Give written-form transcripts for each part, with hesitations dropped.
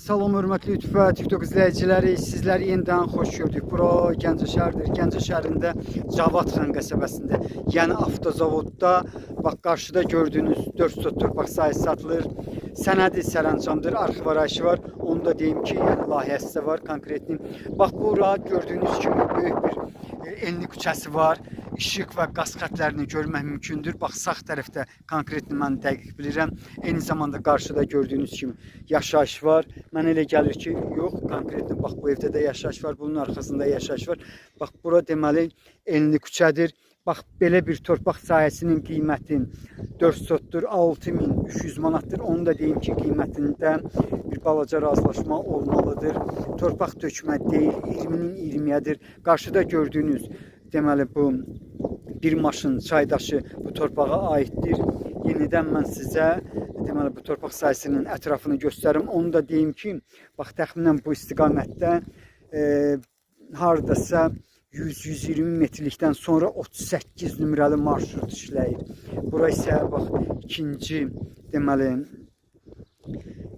Salam hörmətli YouTube və TikTok izləyiciləri, sizləri yenidən xoş gördük. Bura Gəncə şəhəridir. Gəncə şəhərində Cavadxan qəsəbəsində, yəni avtozavodda, bax qarşıda gördüyünüz 4 sot torpaq sahəsi satılır. Sənədi sərəncamdır, arxiv arayışı var. Onu da deyim ki, yəni layihəsi də var konkretli. Bax bura gördüyünüz kimi böyük bir enli küçəsi var. İşıq və qaz xətlərini görmək mümkündür. Bax sağ tərəfdə konkretli mən dəqiq bilirəm. Eyni zamanda qarşıda gördüyünüz kimi yaşayış var. Mənə elə gəlir ki, yox, konkretli bax bu evdə də yaşayış var, bunun arxasında yaşayış var. Bax bura deməli enli küçədir. Bax belə bir torpaq sahəsinin qiyməti 4 sotdur, 6300 manatdır. Onu da deyim ki, qiymətində bir balaca razılaşma olmalıdır. Torpaq tökmə deyil, 20-nin 20-yədir. Qarşıda gördüyünüz deməli bu bir maşın çaydaşı bu torpağa aiddir. Yenidən mən sizə deməli bu torpaq sahəsinin ətrafını göstərim. Onu da deyim ki, bax təxminən bu istiqamətdə hardasa 100-120 metrlikdən sonra 38 nömrəli marşrut işləyir. Bura isə bax ikinci deməli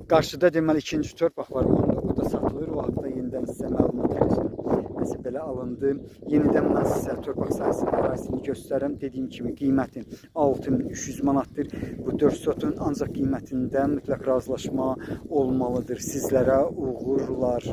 qarşıda deməli ikinci torpaq var. O da satılır. O haqda yenidən sizə məlumat verəcəm. Nəsə belə alındı. Yenidən mən sizə torpaq sahəsinin ərazisini göstərəm. Dediyim kimi qiyməti 6300 manatdır. Bu 4 sotun ancaq qiymətində mütləq razılaşma olmalıdır. Sizlərə uğurlar.